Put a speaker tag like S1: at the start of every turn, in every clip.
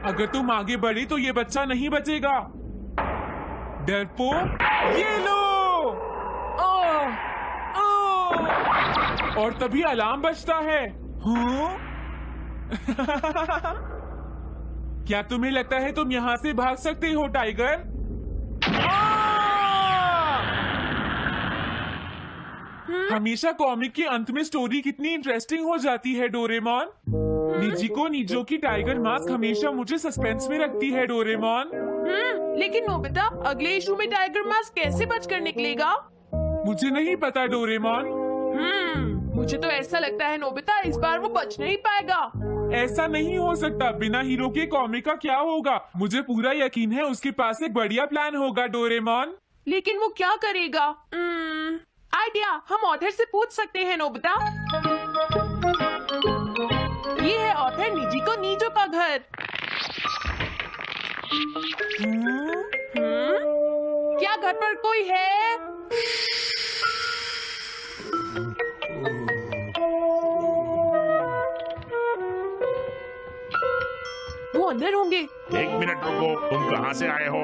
S1: अगर तुम आगे बढ़े तो ये बच्चा नहीं बचेगा। डरपोक, ये लो। और तभी अलार्म बजता है। हाँ? क्या तुम्हें लगता है तुम यहाँ से भाग सकते हो टाइगर? हमेशा कॉमिक के अंत में स्टोरी कितनी इंटरेस्टिंग हो जाती है डोरेमोन। निजिको निजो की टाइगर मास्क हमेशा मुझे सस्पेंस में रखती है डोरेमोन।
S2: लेकिन नोबिता, अगले इशू में टाइगर मास्क कैसे बचकर निकलेगा?
S1: मुझे नहीं पता डोरेमोन।
S2: मुझे तो ऐसा लगता है नोबिता, इस बार वो बच नहीं पाएगा।
S1: ऐसा नहीं हो सकता। बिना हीरो के कॉमिक का क्या होगा? मुझे पूरा यकीन है उसके पास एक बढ़िया प्लान होगा डोरेमोन।
S2: लेकिन वो क्या करेगा? आइडिया, हम ऑथर से पूछ सकते हैं नोबिता। ये है ऑथर निजिको निजो का घर। क्या घर पर कोई है? वो अंदर होंगे।
S3: एक मिनट रुको, तुम कहाँ से आए हो?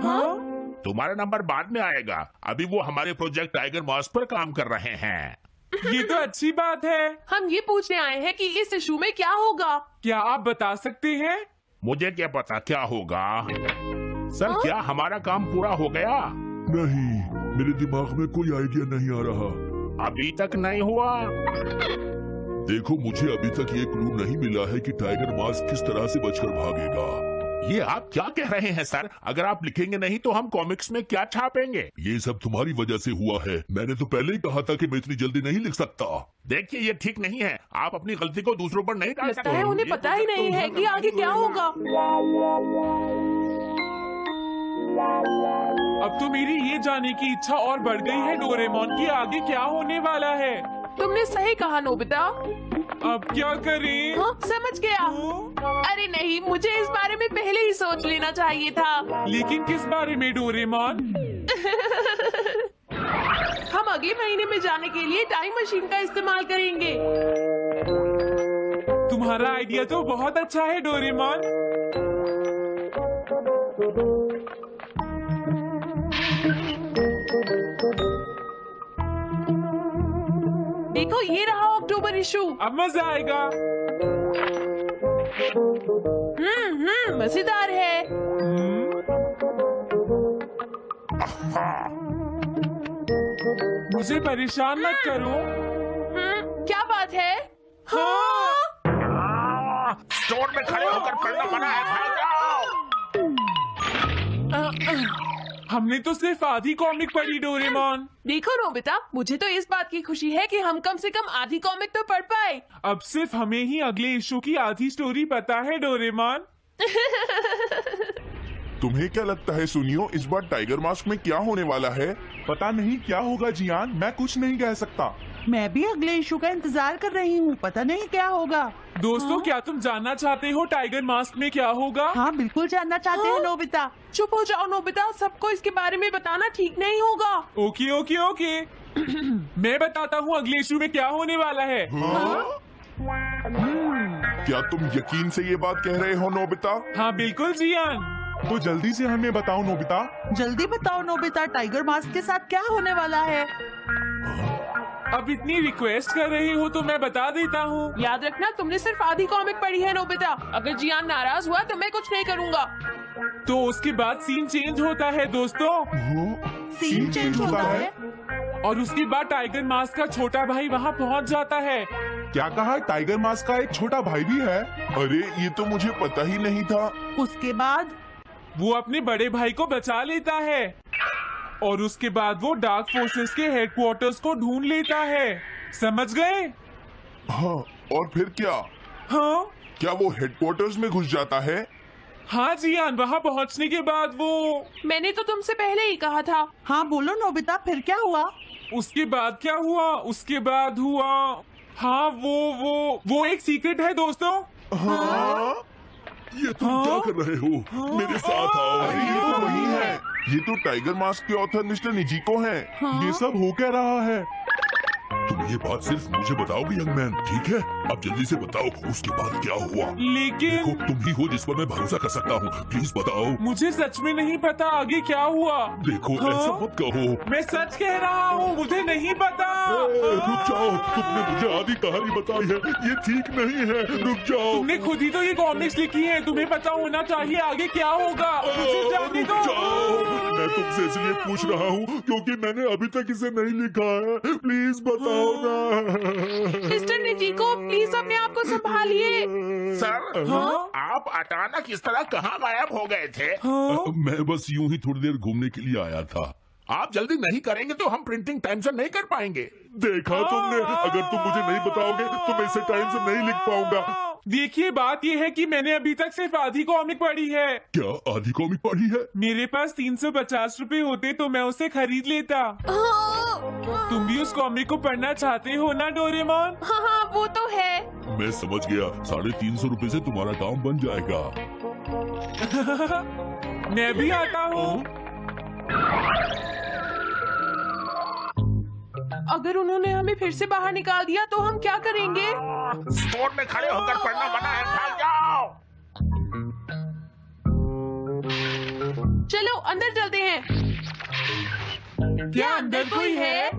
S2: हाँ?
S3: तुम्हारा नंबर बाद में आएगा। अभी वो हमारे प्रोजेक्ट टाइगर मास्क पर काम कर रहे हैं।
S1: ये तो अच्छी बात है।
S2: हम ये पूछने आए हैं कि इस इशू में क्या होगा।
S1: क्या आप बता सकते हैं?
S3: मुझे क्या पता क्या होगा। सर, क्या हमारा काम पूरा हो गया?
S4: नहीं, मेरे दिमाग में कोई आइडिया नहीं आ रहा।
S3: अभी तक नहीं हुआ।
S4: देखो, मुझे अभी तक ये क्लू नहीं मिला है कि टाइगर मास्क किस तरह से बचकर भागेगा।
S3: ये आप क्या कह रहे हैं सर? अगर आप लिखेंगे नहीं तो हम कॉमिक्स में क्या छापेंगे?
S4: ये सब तुम्हारी वजह से हुआ है। मैंने तो पहले ही कहा था कि मैं इतनी जल्दी नहीं लिख सकता।
S3: देखिए, ये ठीक नहीं है। आप अपनी गलती को दूसरों पर नहीं डाल
S2: लगता
S3: सकते।
S2: है उन्हें पता ही नहीं है कि आगे क्या होगा।
S1: अब तो मेरी ये जाने की इच्छा और बढ़ गई है डोरेमोन कि आगे क्या होने वाला है।
S2: तुमने सही कहा नोबिता।
S1: अब क्या करें?
S2: हाँ, समझ गया। अरे नहीं, मुझे इस बारे में पहले ही सोच लेना चाहिए था।
S1: लेकिन किस बारे में डोरेमोन?
S2: हम अगले महीने में जाने के लिए टाइम मशीन का इस्तेमाल करेंगे।
S1: तुम्हारा आइडिया तो बहुत अच्छा है डोरेमोन।
S2: देखो, ये रहा अक्टूबर इशू।
S1: अब मजा आएगा।
S2: मजेदार है।
S1: मुझे परेशान मत करो।
S2: क्या बात है?
S1: हाँ।
S3: स्टोर में खड़े होकर पढ़ना मना है, भाग जाओ।
S1: हमने तो सिर्फ आधी कॉमिक पढ़ी डोरेमोन।
S2: देखो नोबिता, मुझे तो इस बात की खुशी है कि हम कम से कम आधी कॉमिक तो पढ़ पाए।
S1: अब सिर्फ हमें ही अगले इशू की आधी स्टोरी पता है डोरेमोन।
S4: तुम्हें क्या लगता है सुनियो, इस बार टाइगर मास्क में क्या होने वाला है?
S5: पता नहीं क्या होगा जियान, मैं कुछ नहीं कह सकता।
S6: मैं भी अगले इशू का इंतजार कर रही हूँ, पता नहीं क्या होगा।
S1: दोस्तों, क्या तुम जानना चाहते हो टाइगर मास्क में क्या होगा?
S6: हाँ, बिल्कुल जानना चाहते हैं नोबिता।
S2: चुप हो जाओ नोबिता, सबको इसके बारे में बताना ठीक नहीं होगा।
S1: Okay okay okay. मैं बताता हूँ अगले इशू में क्या होने वाला है।
S4: क्या तुम यकीन से ये बात कह रहे हो नोबिता?
S1: हाँ बिल्कुल जियान।
S5: तो जल्दी से हमें बताओ नोबिता।
S6: जल्दी बताओ नोबिता, टाइगर मास्क के साथ क्या होने वाला है?
S1: अब इतनी रिक्वेस्ट कर रही हो तो मैं बता देता हूँ।
S2: याद रखना, तुमने सिर्फ आधी कॉमिक पढ़ी है नोबिता। अगर जियान नाराज हुआ तो मैं कुछ नहीं करूँगा।
S1: तो उसके बाद सीन चेंज होता है दोस्तों।
S6: सीन चेंज होता है?
S1: और उसके बाद टाइगर मास्क का छोटा भाई वहाँ पहुँच जाता है।
S5: क्या कहा? टाइगर मास्क का एक छोटा भाई भी है?
S4: अरे, ये तो मुझे पता ही नहीं था।
S6: उसके बाद
S1: वो अपने बड़े भाई को बचा लेता है और उसके बाद वो डार्क फोर्सेस के हेडक्वार्टर्स को ढूंढ लेता है। समझ गए?
S4: हाँ, और फिर क्या?
S1: हाँ
S4: क्या वो हेडक्वार्टर्स में घुस जाता है?
S1: हाँ जियान, वहाँ पहुँचने के बाद वो
S2: मैंने तो तुमसे पहले ही कहा था।
S6: हाँ बोलो नोबिता, फिर क्या हुआ?
S1: उसके बाद क्या हुआ? उसके बाद हुआ, हाँ वो एक सीक्रेट है दोस्तों।
S4: हाँ? ये तुम क्या कर रहे हो? मेरे साथ आओ।
S5: अरे, ये तो वही है।
S4: ये तो टाइगर मास्क के ऑथर मिस्टर निजिको हैं।
S5: ये सब हो क्या रहा है?
S4: तुम ये बात सिर्फ मुझे बताओगे यंग मैन, ठीक है? अब जल्दी से बताओ उसके बाद क्या हुआ।
S1: लेकिन
S4: देखो तुम ही हो जिस पर मैं भरोसा कर सकता हूँ, प्लीज बताओ।
S1: मुझे सच में नहीं पता आगे क्या हुआ।
S4: देखो
S1: हाँ?
S4: ऐसा मत कहो।
S1: मैं सच कह रहा हूँ, मुझे नहीं पता।
S4: रुक जाओ, तुमने मुझे आधी कहानी बताई है, ये ठीक नहीं है, रुक जाओ।
S1: तुमने खुद ही तो ये कॉमिक्स लिखी है, तुम्हें पता होना चाहिए आगे क्या होगा। मुझे जाने
S4: रुक
S1: दो।
S4: जाओ, मैं तुमसे इसलिए पूछ रहा हूँ क्योंकि मैंने अभी तक इसे नहीं लिखा है, प्लीज बताओ ना।
S2: मिस्टर निजीको, प्लीज अपने आप को संभालिए।
S3: सर
S1: हाँ?
S3: आप अचानक इस तरह कहाँ गायब हो गए थे?
S1: हाँ?
S4: मैं बस यूं ही थोड़ी देर घूमने के लिए आया था।
S3: आप जल्दी नहीं करेंगे तो हम प्रिंटिंग टाइम से नहीं कर पाएंगे।
S4: देखा तुमने, अगर तुम मुझे नहीं बताओगे तो मैं इसे टाइम से नहीं लिख पाऊंगा।
S1: देखिए बात यह है कि मैंने अभी तक सिर्फ आधी कॉमिक पढ़ी है।
S4: क्या आधी कॉमिक पढ़ी है?
S1: मेरे पास 350 रुपए होते तो मैं उसे खरीद लेता। तुम भी उस कॉमिक को पढ़ना चाहते हो ना डोरेमोन?
S2: हाँ हाँ, वो तो है।
S4: मैं समझ गया, 350 रुपए से तुम्हारा काम बन जाएगा।
S1: मैं भी आता हूँ।
S2: अगर उन्होंने हमें फिर से बाहर निकाल दिया तो हम क्या करेंगे?
S3: स्टोर में खड़े होकर पढ़ना मना है, भाग जाओ।
S2: चलो अंदर चलते हैं।
S1: क्या अंदर कोई है?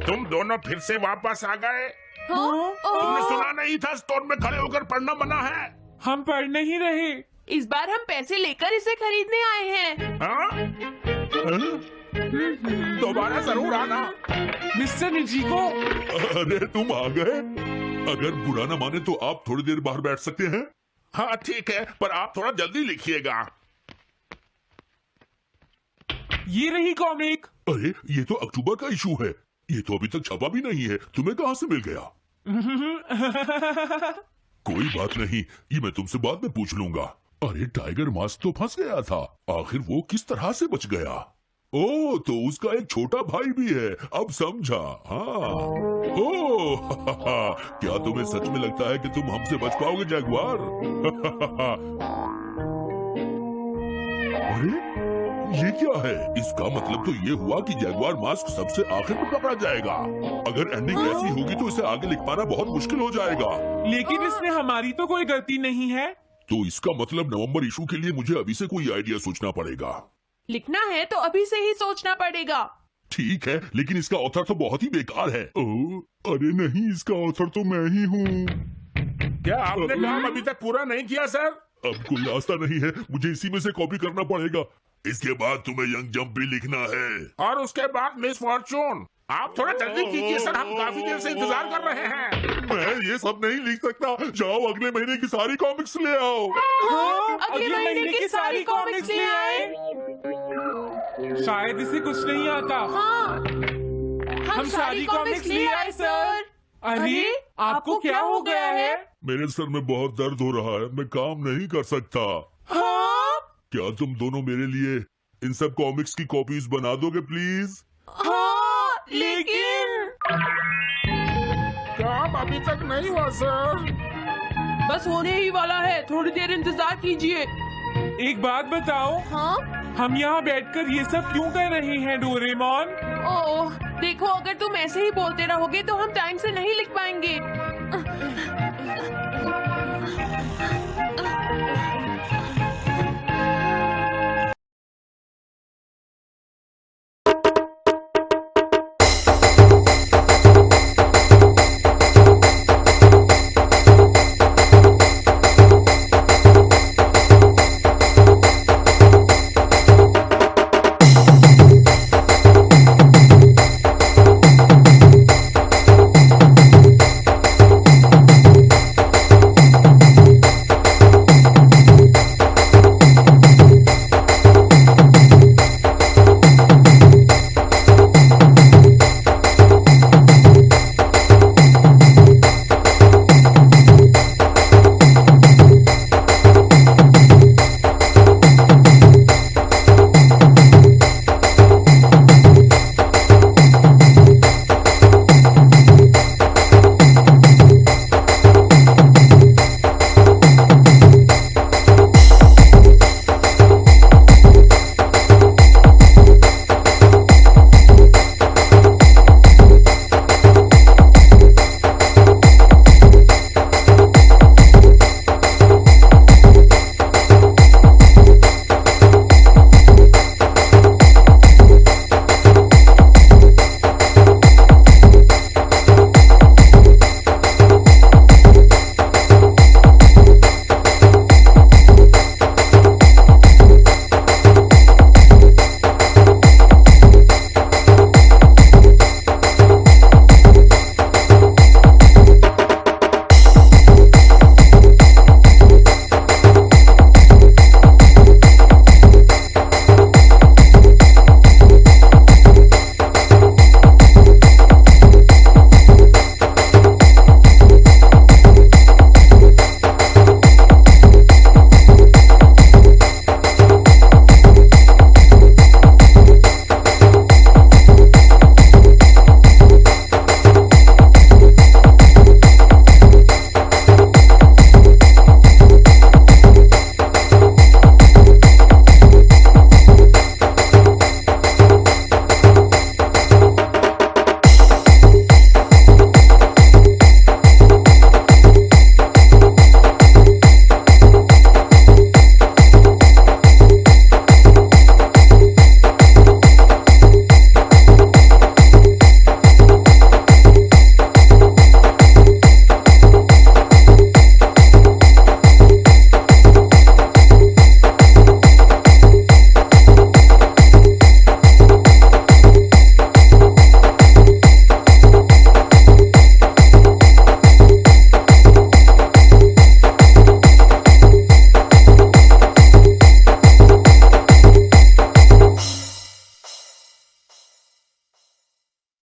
S3: तुम दोनों फिर से वापस आ गए।
S2: हाँ?
S3: तुमने
S2: ओह,
S3: सुना नहीं था स्टोर में खड़े होकर पढ़ना मना है?
S1: हम पढ़ नहीं रहे।
S2: इस बार हम पैसे लेकर इसे खरीदने आए हैं।
S3: हाँ? दोबारा जरूर आना।
S1: मिस्टर निजीको,
S4: अरे तुम आ गए। अगर बुरा ना माने तो आप थोड़ी देर बाहर बैठ सकते हैं।
S3: हाँ ठीक है, पर आप थोड़ा जल्दी लिखिएगा।
S1: ये रही कॉमिक।
S4: अरे ये तो अक्टूबर का इशू है, ये तो अभी तक छपा भी नहीं है, तुम्हें कहाँ से मिल गया? कोई बात नहीं, ये मैं तुमसे बाद में पूछ लूंगा। अरे टाइगर मास्क तो फंस गया था, आखिर वो किस तरह से बच गया? ओ तो उसका एक छोटा भाई भी है, अब समझा। हाँ ओ क्या तुम्हें सच में लगता है कि तुम हमसे बच पाओगे जैगुआर? अरे ये क्या है? इसका मतलब तो ये हुआ कि जैगुआर मास्क सबसे आखिर में पकड़ा जाएगा। अगर एंडिंग ऐसी होगी तो इसे आगे लिख पाना बहुत मुश्किल हो जाएगा।
S1: लेकिन इसमें हमारी तो कोई गलती नहीं है।
S4: तो इसका मतलब नवंबर इशू के लिए मुझे अभी से कोई आइडिया सोचना पड़ेगा।
S2: लिखना है तो अभी से ही सोचना पड़ेगा।
S4: ठीक है, लेकिन इसका ऑथर तो बहुत ही बेकार है। ओ, अरे नहीं, इसका ऑथर तो मैं ही हूँ।
S3: क्या आपने काम अभी तक पूरा नहीं किया सर?
S4: अब कोई रास्ता नहीं है, मुझे इसी में से कॉपी करना पड़ेगा। इसके बाद तुम्हें यंग जंप भी लिखना है।
S3: और उसके बाद मिस फॉर्चून। आप थोड़ा जल्दी कीजिए सर, हम काफी देर से इंतजार कर रहे हैं।
S4: मैं ये सब नहीं लिख सकता। जाओ अगले महीने की सारी कॉमिक्स ले आओ।
S1: हाँ,
S2: अगले महीने की सारी कॉमिक्स ले आए।
S1: शायद इसे कुछ नहीं आता।
S2: हाँ, हम सारी कॉमिक्स ले आए सर।
S1: अरे आपको क्या हो गया है?
S4: मेरे सर में बहुत दर्द हो रहा है, मैं काम नहीं कर सकता।
S1: हाँ?
S4: क्या तुम दोनों मेरे लिए इन सब कॉमिक्स की कॉपीज बना दोगे प्लीज?
S2: हाँ, लेकिन
S3: काम अभी तक नहीं हुआ सर।
S2: बस होने ही वाला है, थोड़ी देर इंतजार कीजिए।
S1: एक बात बताओ,
S2: हाँ?
S1: हम यहाँ बैठकर ये सब क्यों कर रहे हैं डोरेमोन?
S2: ओह, देखो अगर तुम ऐसे ही बोलते रहोगे तो हम टाइम से नहीं लिख पाएंगे।